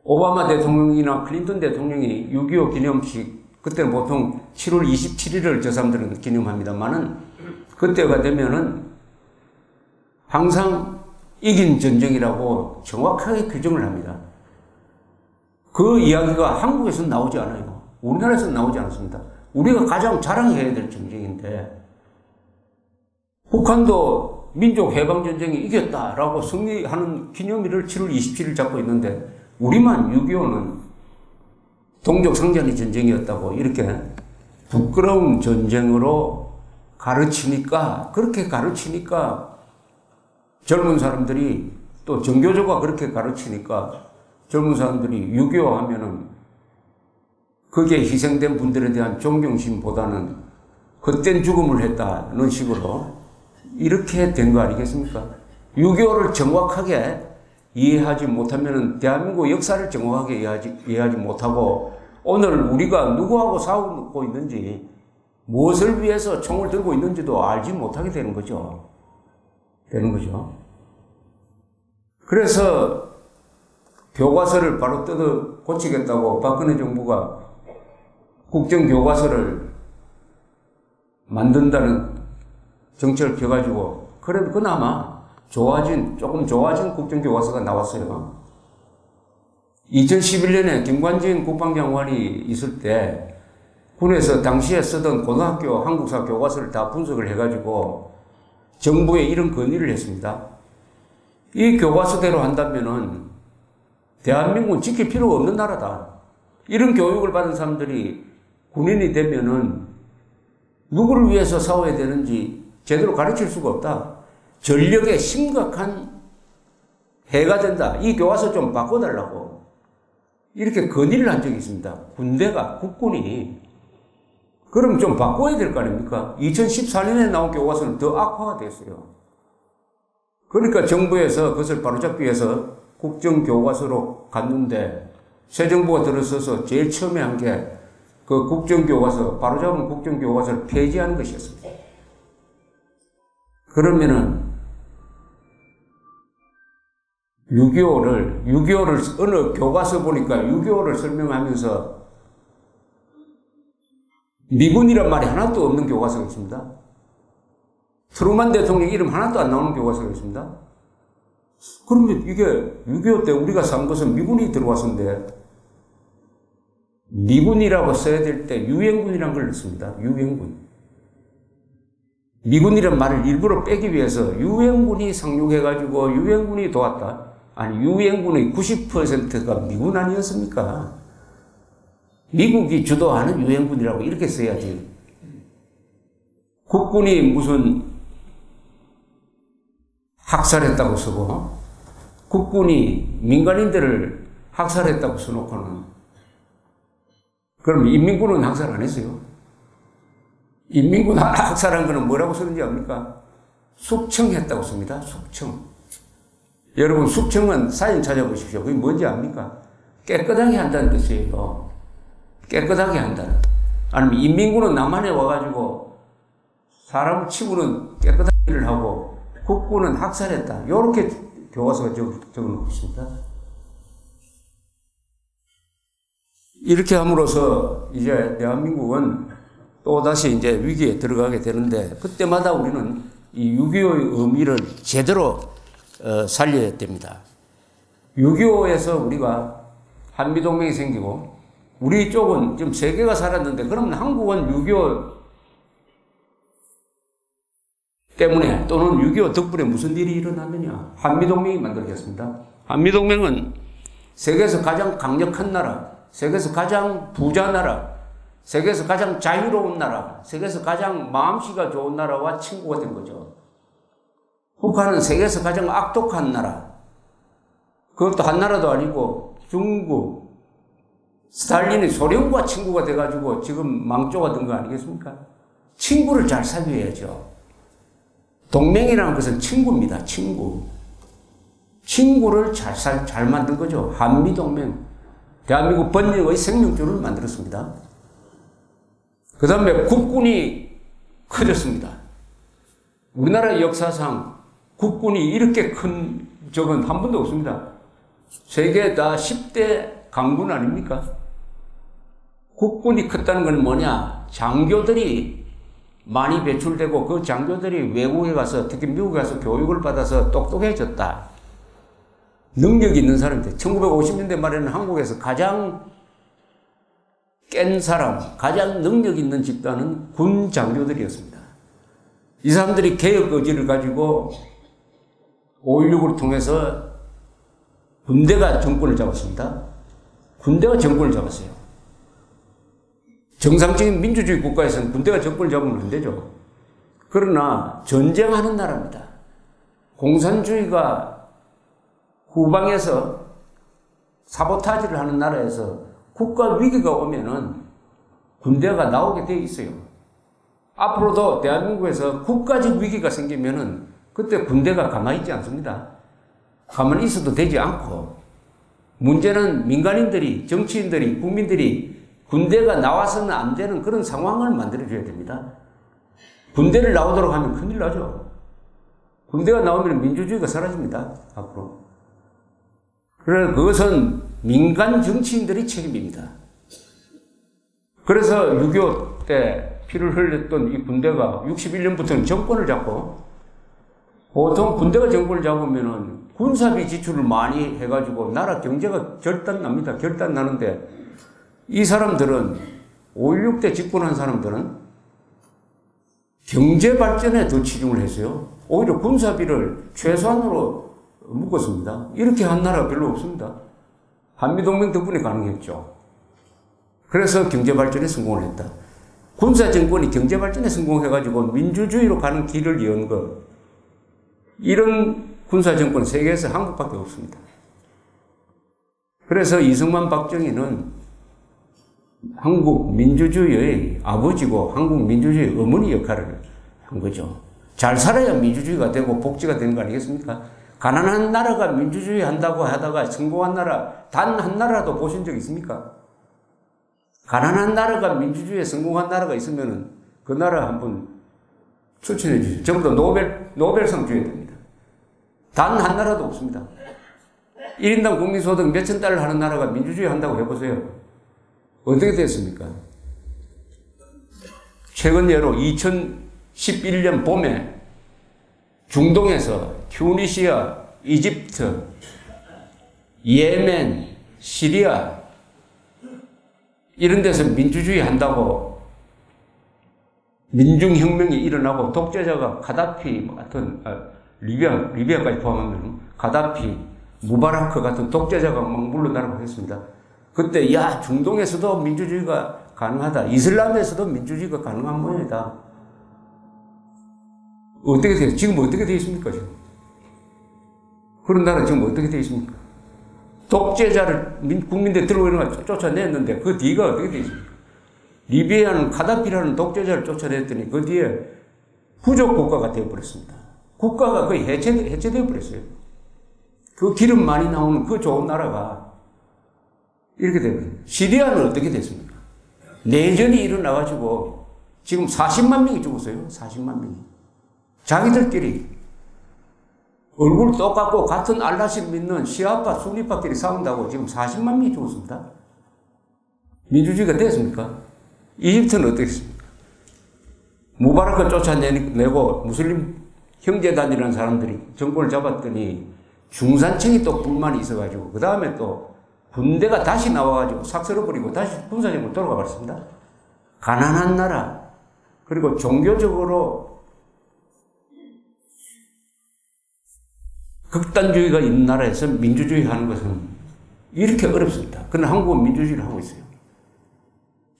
오바마 대통령이나 클린턴 대통령이 6.25 기념식, 그때는 보통 7월 27일을 저 사람들은 기념합니다만은, 그때가 되면은 항상 이긴 전쟁이라고 정확하게 규정을 합니다. 그 이야기가 한국에서는 나오지 않아요. 우리나라에서는 나오지 않습니다. 우리가 가장 자랑해야 될 전쟁인데, 북한도 민족 해방전쟁이 이겼다라고 승리하는 기념일을 7월 27일 잡고 있는데, 우리만 6.25는 동족 상잔의 전쟁이었다고 이렇게 부끄러운 전쟁으로 가르치니까, 그렇게 가르치니까 젊은 사람들이, 또 정교조가 그렇게 가르치니까 젊은 사람들이 6.25 하면은 거기에 희생된 분들에 대한 존경심보다는 헛된 죽음을 했다는 식으로 이렇게 된 거 아니겠습니까? 6.25를 정확하게 이해하지 못하면 대한민국 역사를 정확하게 이해하지 못하고, 오늘 우리가 누구하고 싸우고 있는지, 무엇을 위해서 총을 들고 있는지도 알지 못하게 되는 거죠. 그래서 교과서를 바로 뜯어 고치겠다고 박근혜 정부가 국정교과서를 만든다는 정책을 펴가지고, 그래도 그나마 조금 좋아진 국정교과서가 나왔어요. 2011년에 김관진 국방장관이 있을 때 군에서 당시에 쓰던 고등학교 한국사 교과서를 다 분석을 해가지고 정부에 이런 건의를 했습니다. 이 교과서대로 한다면은 대한민국은 지킬 필요가 없는 나라다. 이런 교육을 받은 사람들이 군인이 되면은 누구를 위해서 싸워야 되는지 제대로 가르칠 수가 없다. 전력에 심각한 해가 된다. 이 교과서 좀 바꿔달라고 이렇게 건의를 한 적이 있습니다. 군대가, 국군이. 그럼 좀 바꿔야 될 거 아닙니까? 2014년에 나온 교과서는 더 악화가 됐어요. 그러니까 정부에서 그것을 바로잡기 위해서 국정교과서로 갔는데, 새 정부가 들어서서 제일 처음에 한 게 그 국정교과서, 바로잡은 국정교과서를 폐지하는 것이었습니다. 그러면은 6.25를 어느 교과서 보니까 6.25를 설명하면서 미군이란 말이 하나도 없는 교과서가 있습니다. 트루만 대통령 이름 하나도 안 나오는 교과서가 있습니다. 그러면 이게 6.25 때 우리가 산 것은 미군이 들어왔었는데, 미군이라고 써야 될 때 유엔군이라는 걸 넣습니다. 유엔군. 미군이란 말을 일부러 빼기 위해서 유엔군이 상륙해가지고 유엔군이 도왔다. 아니, 유엔군의 90%가 미군 아니었습니까? 미국이 주도하는 유엔군이라고 이렇게 써야지. 국군이 무슨 학살했다고 쓰고, 국군이 민간인들을 학살했다고 써놓고는, 그럼 인민군은 학살 안 했어요? 인민군 학살한 거는 뭐라고 쓰는지 압니까? 숙청했다고 씁니다. 숙청. 여러분 숙청은 사진 찾아보십시오. 그게 뭔지 압니까? 깨끗하게 한다는 뜻이에요. 깨끗하게 한다는. 아니면 인민군은 남한에 와가지고 사람을 치고는 깨끗한 일을 하고 국군은 학살했다. 이렇게 교과서가 적어놓고 있습니다. 이렇게 함으로써 이제 대한민국은 또다시 이제 위기에 들어가게 되는데 그때마다 우리는 이 6.25의 의미를 제대로 살려야 됩니다. 6.25에서 우리가 한미동맹이 생기고 우리 쪽은 지금 세계가 살았는데 그러면 한국은 6.25 때문에 또는 6.25 덕분에 무슨 일이 일어났느냐. 한미동맹이 만들어졌습니다. 한미동맹은 세계에서 가장 강력한 나라, 세계에서 가장 부자 나라, 세계에서 가장 자유로운 나라, 세계에서 가장 마음씨가 좋은 나라와 친구가 된 거죠. 북한은 세계에서 가장 악독한 나라, 그것도 한 나라도 아니고 중국, 스탈린이 소련과 친구가 돼가지고 지금 망조가 된 거 아니겠습니까? 친구를 잘 사귀어야죠. 동맹이라는 것은 친구입니다. 친구. 친구를 잘 만든 거죠. 한미동맹. 대한민국 번영의 생명줄을 만들었습니다. 그 다음에 국군이 커졌습니다. 우리나라 역사상 국군이 이렇게 큰 적은 한 번도 없습니다. 세계 다 10대 강군 아닙니까? 국군이 컸다는 건 뭐냐? 장교들이 많이 배출되고 그 장교들이 외국에 가서 특히 미국에 가서 교육을 받아서 똑똑해졌다. 능력이 있는 사람들. 1950년대 말에는 한국에서 가장 깬 사람, 가장 능력 있는 집단은 군 장교들이었습니다. 이 사람들이 개혁 의지를 가지고 5.16을 통해서 군대가 정권을 잡았습니다. 군대가 정권을 잡았어요. 정상적인 민주주의 국가에서는 군대가 정권을 잡으면 안 되죠. 그러나 전쟁하는 나라입니다. 공산주의가 후방에서 사보타지를 하는 나라에서 국가 위기가 오면은 군대가 나오게 되어 있어요. 앞으로도 대한민국에서 국가적 위기가 생기면은 그때 군대가 가만히 있지 않습니다. 가만히 있어도 되지 않고 문제는 민간인들이, 정치인들이, 국민들이 군대가 나와서는 안 되는 그런 상황을 만들어줘야 됩니다. 군대를 나오도록 하면 큰일 나죠. 군대가 나오면 민주주의가 사라집니다. 앞으로. 그래서 그것은 민간 정치인들이 책임입니다. 그래서 6.25 때 피를 흘렸던 이 군대가 61년부터는 정권을 잡고 보통 군대가 정권을 잡으면은 군사비 지출을 많이 해가지고 나라 경제가 결단납니다. 결단나는데 이 사람들은 5.16 때 집권한 사람들은 경제 발전에 더 치중을 했어요. 오히려 군사비를 최소한으로 묶었습니다. 이렇게 한 나라가 별로 없습니다. 한미동맹 덕분에 가능했죠. 그래서 경제 발전에 성공을 했다. 군사 정권이 경제 발전에 성공해가지고 민주주의로 가는 길을 연 것. 이런 군사 정권은 세계에서 한국밖에 없습니다. 그래서 이승만 박정희는 한국 민주주의의 아버지고 한국 민주주의의 어머니 역할을 한 거죠. 잘 살아야 민주주의가 되고 복지가 되는 거 아니겠습니까? 가난한 나라가 민주주의 한다고 하다가 성공한 나라 단 한 나라도 보신 적 있습니까? 가난한 나라가 민주주의에 성공한 나라가 있으면 그 나라 한번 추천해 주세요. 전부 다 노벨상 줘야 됩니다. 단 한 나라도 없습니다. 1인당 국민소득 몇천 달러 하는 나라가 민주주의 한다고 해보세요. 어떻게 됐습니까? 최근 예로 2011년 봄에 중동에서 튜니시아, 이집트, 예멘, 시리아 이런 데서 민주주의 한다고 민중혁명이 일어나고 독재자가 가다피 같은 리비아까지 포함하면 가다피, 무바라크 같은 독재자가 막 물러나라고 했습니다. 그때 야 중동에서도 민주주의가 가능하다. 이슬람에서도 민주주의가 가능한 모양이다. 어떻게 돼요? 지금 어떻게 되어 있습니까? 지금? 그런 나라 지금 어떻게 되어 있습니까? 독재자를 국민들 들어오는 걸 쫓아냈는데 그 뒤가 어떻게 되어 있습니까? 리비아는 카다피라는 독재자를 쫓아냈더니 그 뒤에 부족 국가가 되어버렸습니다. 국가가 거의 해체되어 버렸어요. 그 기름 많이 나오는 그 좋은 나라가 이렇게 되거든요. 시리아는 어떻게 됐습니까? 내전이 일어나가지고 지금 40만 명이 죽었어요. 40만 명이. 자기들끼리 얼굴 똑같고 같은 알라시를 믿는 시아파, 수니파끼리 싸운다고 지금 40만 명이 죽었습니다. 민주주의가 됐습니까? 이집트는 어떻게 했습니까? 무바라크 쫓아내고 무슬림 형제단이라는 사람들이 정권을 잡았더니 중산층이 또 불만이 있어가지고 그 다음에 또 군대가 다시 나와가지고 싹 쓸어버리고 다시 군사정권 돌아가 버렸습니다. 가난한 나라, 그리고 종교적으로 극단주의가 있는 나라에서 민주주의 하는 것은 이렇게 어렵습니다. 그러나 한국은 민주주의를 하고 있어요.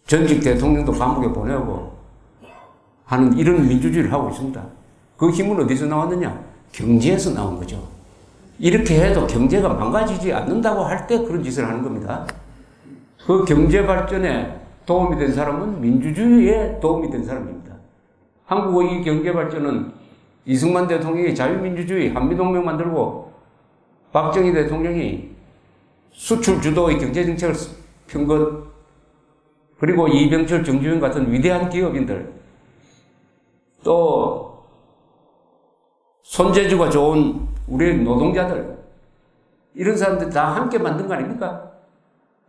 전직 대통령도 감옥에 보내고 하는 이런 민주주의를 하고 있습니다. 그 힘은 어디서 나왔느냐? 경제에서 나온 거죠. 이렇게 해도 경제가 망가지지 않는다고 할 때 그런 짓을 하는 겁니다. 그 경제 발전에 도움이 된 사람은 민주주의에 도움이 된 사람입니다. 한국의 이 경제 발전은 이승만 대통령이 자유민주주의, 한미동맹 만들고 박정희 대통령이 수출 주도의 경제정책을 편 것, 그리고 이병철, 정주영 같은 위대한 기업인들, 또 손재주가 좋은 우리 노동자들, 이런 사람들 다 함께 만든 거 아닙니까?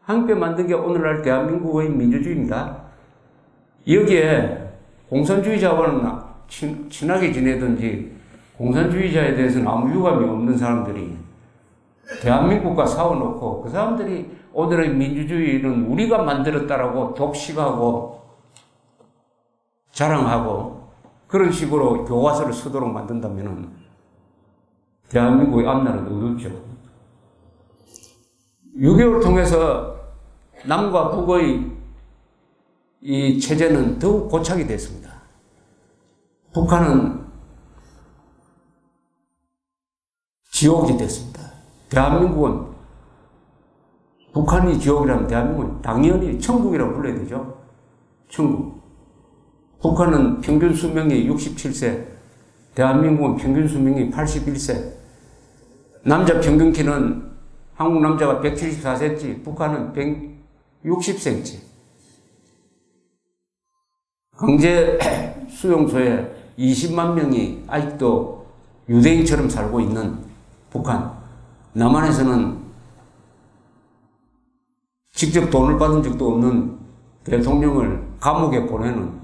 함께 만든 게 오늘날 대한민국의 민주주의입니다. 여기에 공산주의자와는 친하게 지내든지 공산주의자에 대해서는 아무 유감이 없는 사람들이 대한민국과 싸워놓고 그 사람들이 오늘의 민주주의는 우리가 만들었다라고 독식하고 자랑하고 그런 식으로 교과서를 쓰도록 만든다면 대한민국의 앞날은 어둡죠. 6.25를 통해서 남과 북의 이 체제는 더욱 고착이 됐습니다. 북한은 지옥이 됐습니다. 대한민국은, 북한이 지옥이라면 대한민국은 당연히 천국이라고 불러야 되죠. 천국. 북한은 평균 수명이 67세, 대한민국은 평균 수명이 81세. 남자 평균 키는 한국 남자가 174cm, 북한은 160cm. 강제 수용소에 20만 명이 아직도 유대인처럼 살고 있는 북한. 남한에서는 직접 돈을 받은 적도 없는 대통령을 감옥에 보내는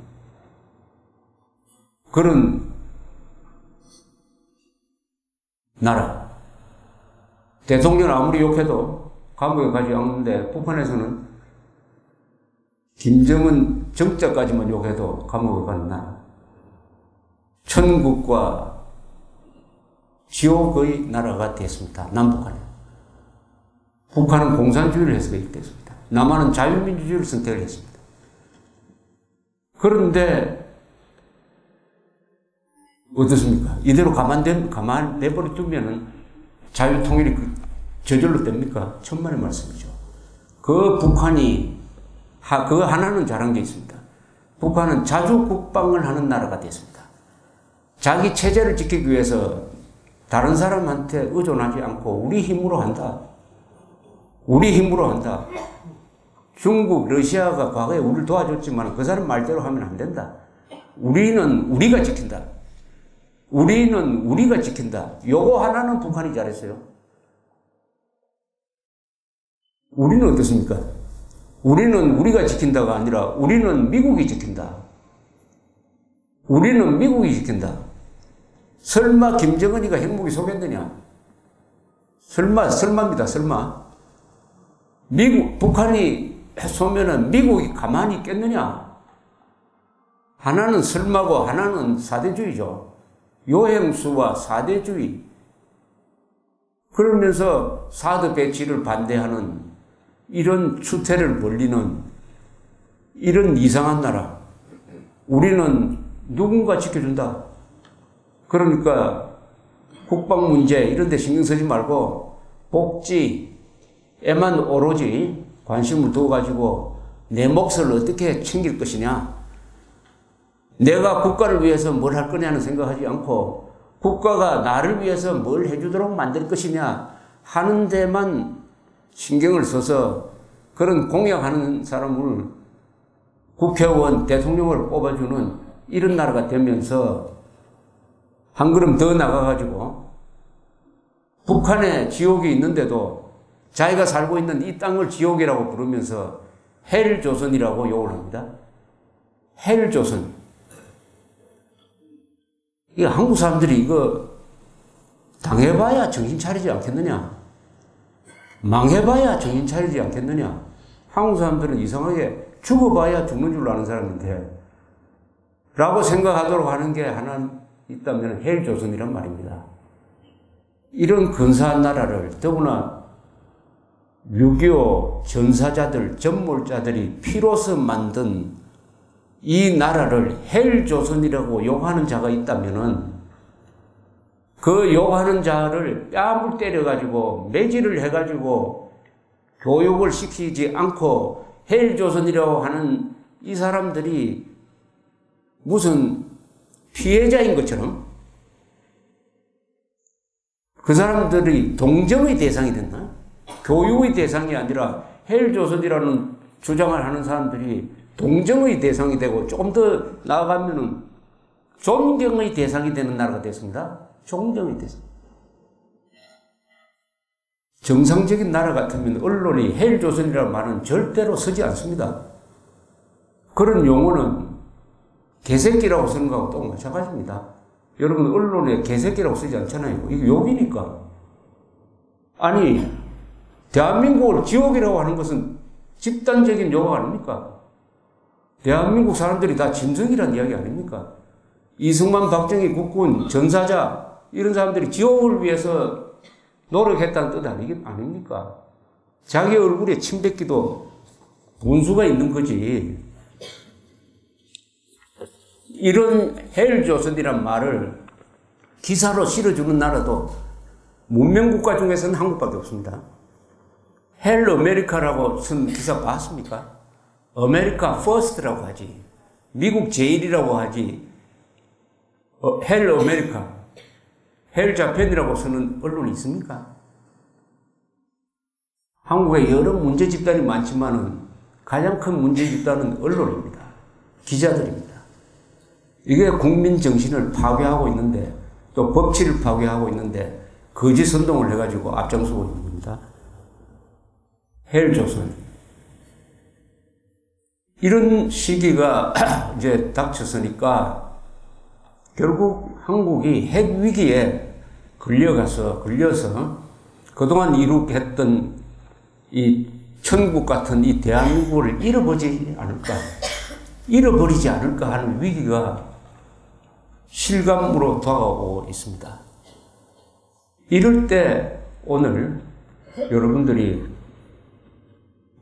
그런 나라. 대통령을 아무리 욕해도 감옥에 가지 않는데 북한에서는 김정은 정자까지만 욕해도 감옥에 가는 나라. 천국과 지옥의 나라가 됐습니다. 남북한에. 북한은 공산주의를 해서 그렇게 됐습니다. 남한은 자유민주주의를 선택을 했습니다. 그런데 어떻습니까? 이대로 가만 내버려 두면은 자유통일이 저절로 됩니까? 천만의 말씀이죠. 그 북한이 그 하나는 잘한 게 있습니다. 북한은 자주 국방을 하는 나라가 됐습니다. 자기 체제를 지키기 위해서 다른 사람한테 의존하지 않고 우리 힘으로 한다. 우리 힘으로 한다. 중국, 러시아가 과거에 우리를 도와줬지만 그 사람 말대로 하면 안 된다. 우리는 우리가 지킨다. 우리는 우리가 지킨다. 요거 하나는 북한이 잘했어요. 우리는 어떻습니까? 우리는 우리가 지킨다가 아니라 우리는 미국이 지킨다. 우리는 미국이 지킨다. 설마 김정은이가 핵무기 쏘겠느냐? 설마입니다, 설마. 북한이 쏘면은 미국이 가만히 있겠느냐? 하나는 설마고 하나는 사대주의죠. 요행수와 사대주의. 그러면서 사드 배치를 반대하는 이런 추태를 벌리는 이런 이상한 나라. 우리는 누군가 지켜준다. 그러니까 국방 문제 이런 데 신경 쓰지 말고 복지에만 오로지 관심을 두어가지고 내 몫을 어떻게 챙길 것이냐. 내가 국가를 위해서 뭘 할 거냐는 생각하지 않고 국가가 나를 위해서 뭘 해주도록 만들 것이냐 하는 데만 신경을 써서 그런 공약하는 사람을 국회의원, 대통령을 뽑아주는 이런 나라가 되면서 한 걸음 더 나가가지고 북한에 지옥이 있는데도 자기가 살고 있는 이 땅을 지옥이라고 부르면서 헬조선이라고 욕을 합니다. 헬조선. 이 한국 사람들이 이거 당해봐야 정신 차리지 않겠느냐? 망해봐야 정신 차리지 않겠느냐? 한국 사람들은 이상하게 죽어봐야 죽는 줄 아는 사람인데 라고 생각하도록 하는 게 하나 있다면 헬조선이란 말입니다. 이런 근사한 나라를 더구나 6.25 전사자들, 전몰자들이 피로서 만든 이 나라를 헬조선이라고 욕하는 자가 있다면은 그 욕하는 자를 뺨을 때려가지고 매질을 해가지고 교육을 시키지 않고 헬조선이라고 하는 이 사람들이 무슨 피해자인 것처럼 그 사람들이 동정의 대상이 됐나? 교육의 대상이 아니라 헬조선이라는 주장을 하는 사람들이 동정의 대상이 되고 조금 더 나아가면은 존경의 대상이 되는 나라가 됐습니다. 존경의 대상. 정상적인 나라 같으면 언론이 헬조선이라는 말은 절대로 쓰지 않습니다. 그런 용어는 개새끼라고 쓰는 거하고 또 마찬가지입니다. 여러분 언론에 개새끼라고 쓰지 않잖아요. 이게 욕이니까. 아니 대한민국을 지옥이라고 하는 것은 집단적인 욕 아닙니까? 대한민국 사람들이 다 짐승이라는 이야기 아닙니까? 이승만, 박정희 국군, 전사자 이런 사람들이 지옥을 위해서 노력했다는 뜻 아닙니까? 자기 얼굴에 침 뱉기도 분수가 있는 거지. 이런 헬조선이란 말을 기사로 실어주는 나라도 문명국가 중에서는 한국밖에 없습니다. 헬 아메리카라고 쓴 기사 봤습니까? 아메리카 퍼스트라고 하지. 미국 제일이라고 하지. 헬 아메리카, 헬 자펜이라고 쓰는 언론이 있습니까? 한국에 여러 문제 집단이 많지만은 가장 큰 문제 집단은 언론입니다. 기자들입니다. 이게 국민 정신을 파괴하고 있는데 또 법치를 파괴하고 있는데 거짓 선동을 해가지고 앞장서고 있는 겁니다. 헬조선. 이런 시기가 이제 닥쳤으니까 결국 한국이 핵위기에 걸려서 그동안 이룩했던 이 천국 같은 이 대한민국을 잃어버리지 않을까 하는 위기가 실감으로 다가오고 있습니다. 이럴 때 오늘 여러분들이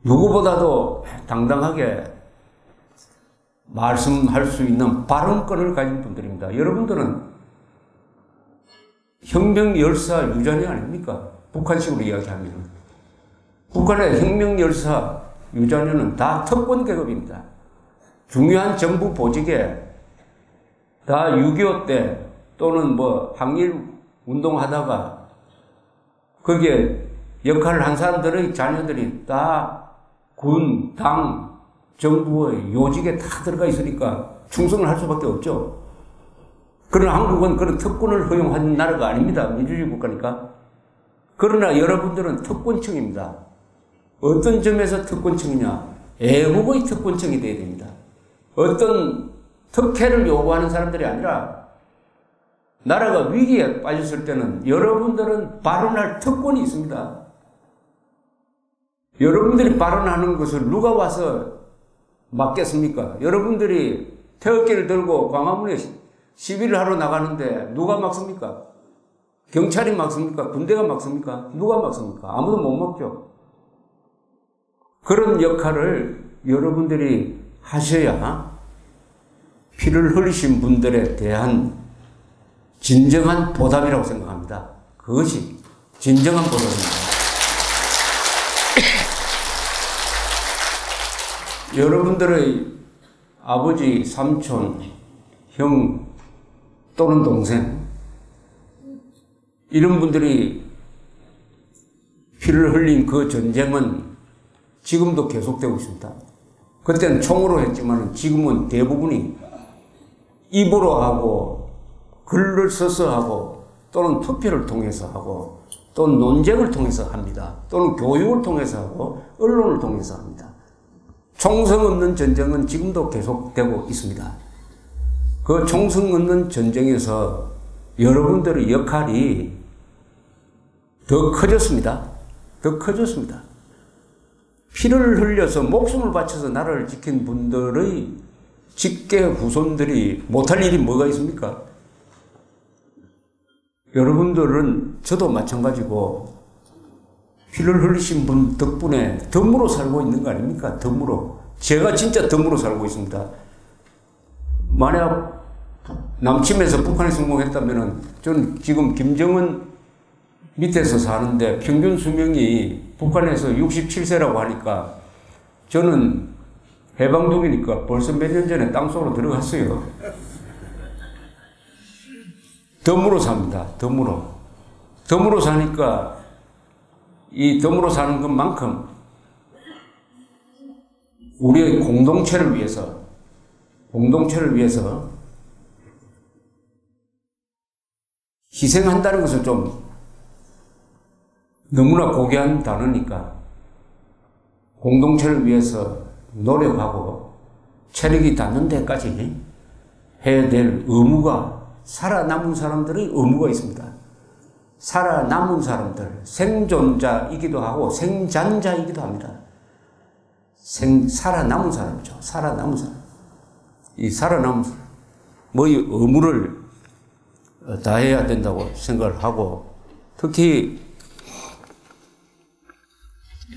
누구보다도 당당하게 말씀할 수 있는 발언권을 가진 분들입니다. 여러분들은 혁명 열사 유전이 아닙니까? 북한식으로 이야기하면. 북한의 혁명 열사 유전은 다 특권 계급입니다. 중요한 정부 보직에 다 6.25 때 또는 항일 운동하다가 거기에 역할을 한 사람들의 자녀들이 다 군, 당, 정부의 요직에 다 들어가 있으니까 충성을 할 수밖에 없죠. 그러나 한국은 그런 특권을 허용하는 나라가 아닙니다. 민주주의 국가니까. 그러나 여러분들은 특권층입니다. 어떤 점에서 특권층이냐? 애국의 특권층이 되어야 됩니다. 어떤 특혜를 요구하는 사람들이 아니라 나라가 위기에 빠졌을 때는 여러분들은 발언할 특권이 있습니다. 여러분들이 발언하는 것을 누가 와서 막겠습니까? 여러분들이 태극기를 들고 광화문에 시위를 하러 나가는데 누가 막습니까? 경찰이 막습니까? 군대가 막습니까? 누가 막습니까? 아무도 못 막죠. 그런 역할을 여러분들이 하셔야 피를 흘리신 분들에 대한 진정한 보답이라고 생각합니다. 그것이 진정한 보답입니다. 여러분들의 아버지, 삼촌, 형 또는 동생 이런 분들이 피를 흘린 그 전쟁은 지금도 계속되고 있습니다. 그때는 총으로 했지만 지금은 대부분이 입으로 하고 글을 써서 하고 또는 투표를 통해서 하고 또는 논쟁을 통해서 합니다. 또는 교육을 통해서 하고 언론을 통해서 합니다. 총성 없는 전쟁은 지금도 계속되고 있습니다. 그 총성 없는 전쟁에서 여러분들의 역할이 더 커졌습니다. 더 커졌습니다. 피를 흘려서 목숨을 바쳐서 나라를 지킨 분들의 직계 후손들이 못할 일이 뭐가 있습니까? 여러분들은 저도 마찬가지고 피를 흘리신 분 덕분에 덤으로 살고 있는 거 아닙니까? 덤으로. 제가 진짜 덤으로 살고 있습니다. 만약 남침에서 북한에 성공했다면 저는 지금 김정은 밑에서 사는데 평균 수명이 북한에서 67세라고 하니까 저는 해방독이니까 벌써 몇 년 전에 땅속으로 들어갔어요. 덤으로 삽니다. 덤으로. 덤으로 사니까 이 덤으로 사는 것만큼 우리의 공동체를 위해서 희생한다는 것은 좀 너무나 고귀한 단어니까 공동체를 위해서 노력하고 체력이 닿는 데까지 해야 될 의무가 살아남은 사람들의 의무가 있습니다. 살아남은 사람들, 생존자이기도 하고 생잔자이기도 합니다. 살아남은 사람이죠. 살아남은 사람. 이 살아남은 사람. 뭐의 의무를 다해야 된다고 생각을 하고 특히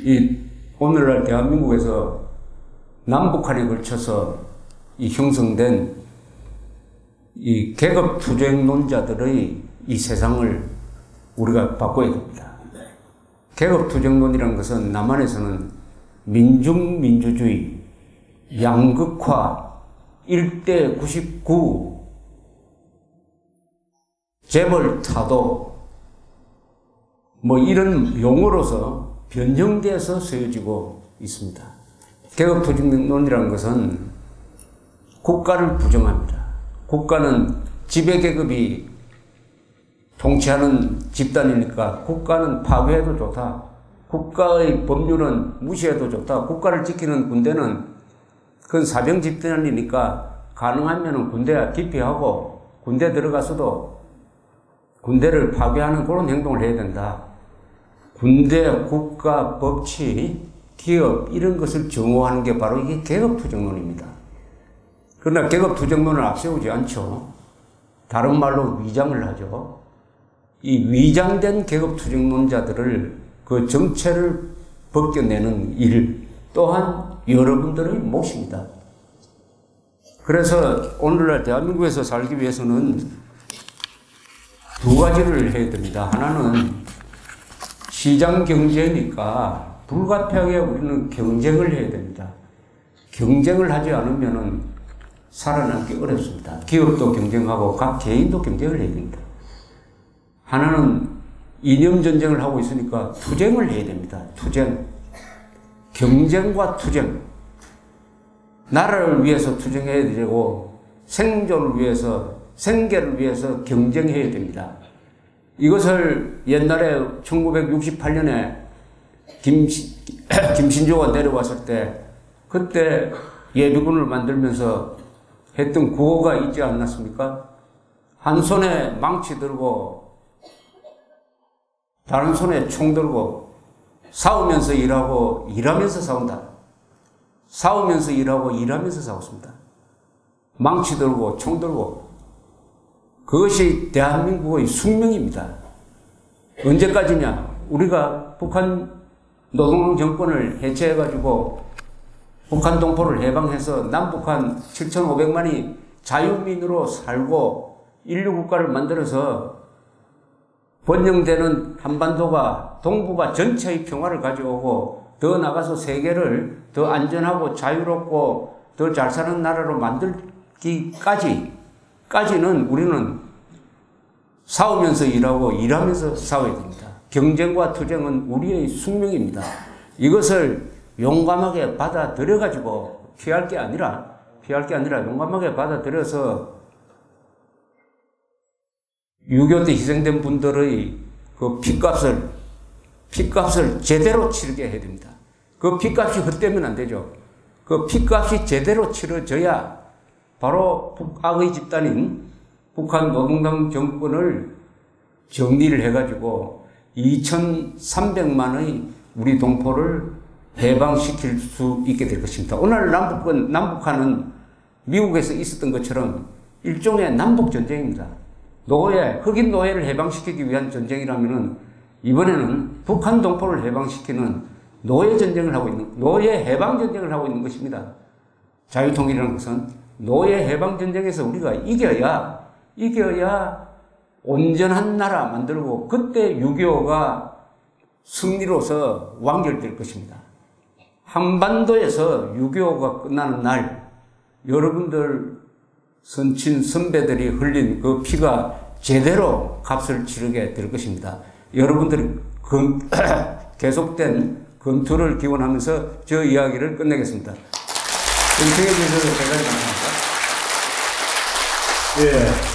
이 오늘날 대한민국에서 남북한에 걸쳐서 이 형성된 이 계급투쟁론자들의 이 세상을 우리가 바꿔야 됩니다. 계급투쟁론이라는 것은 남한에서는 민중민주주의, 양극화, 1대 99, 재벌타도 뭐 이런 용어로서 변형돼서 쓰여지고 있습니다. 계급투쟁론이라는 것은 국가를 부정합니다. 국가는 지배계급이 통치하는 집단이니까 국가는 파괴해도 좋다. 국가의 법률은 무시해도 좋다. 국가를 지키는 군대는 그건 사병 집단이니까 가능하면 군대 기피하고 군대 들어가서도 군대를 파괴하는 그런 행동을 해야 된다. 군대, 국가, 법치, 기업 이런 것을 정오하는 게 바로 이게 계급투쟁론입니다. 그러나 계급투쟁론을 앞세우지 않죠. 다른 말로 위장을 하죠. 이 위장된 계급투쟁론자들을 그 정체를 벗겨내는 일 또한 여러분들의 몫입니다. 그래서 오늘날 대한민국에서 살기 위해서는 두 가지를 해야 됩니다. 하나는 시장 경제니까 불가피하게 우리는 경쟁을 해야 됩니다. 경쟁을 하지 않으면 살아남기 어렵습니다. 기업도 경쟁하고 각 개인도 경쟁을 해야 됩니다. 하나는 이념 전쟁을 하고 있으니까 투쟁을 해야 됩니다. 투쟁. 경쟁과 투쟁. 나라를 위해서 투쟁해야 되고 생존을 위해서 생계를 위해서 경쟁해야 됩니다. 이것을 옛날에 1968년에 김신조가 내려왔을 때 그때 예비군을 만들면서 했던 구호가 있지 않았습니까? 한 손에 망치 들고 다른 손에 총 들고 싸우면서 일하고 일하면서 싸운다. 싸우면서 일하고 일하면서 싸웠습니다. 망치 들고 총 들고 그것이 대한민국의 숙명입니다. 언제까지냐? 우리가 북한 노동당 정권을 해체해가지고 북한 동포를 해방해서 남북한 7,500만이 자유민으로 살고 인류국가를 만들어서 번영되는 한반도가 동북아 전체의 평화를 가져오고 더 나가서 세계를 더 안전하고 자유롭고 더 잘 사는 나라로 만들기까지는 우리는 싸우면서 일하고 일하면서 싸워야 됩니다. 경쟁과 투쟁은 우리의 숙명입니다. 이것을 용감하게 받아들여가지고 피할 게 아니라 용감하게 받아들여서 6.25 때 희생된 분들의 그 핏값을 제대로 치르게 해야 됩니다. 그 핏값이 헛되면 안 되죠. 그 핏값이 제대로 치러져야 바로 북악의 집단인 북한 노동당 정권을 정리를 해가지고 2,300만의 우리 동포를 해방시킬 수 있게 될 것입니다. 오늘 남북한은 미국에서 있었던 것처럼 일종의 남북전쟁입니다. 흑인 노예를 해방시키기 위한 전쟁이라면은 이번에는 북한 동포를 해방시키는 노예 해방 전쟁을 하고 있는 것입니다. 자유통일이라는 것은 노예 해방 전쟁에서 우리가 이겨야 온전한 나라 만들고 그때 6.25가 승리로서 완결될 것입니다. 한반도에서 6.25가 끝나는 날 여러분들 선배들이 흘린 그 피가 제대로 값을 치르게 될 것입니다. 여러분들이 계속된 검토를 기원하면서 저 이야기를 끝내겠습니다. 검토해 주셔서 대단히 감사합니다. 예.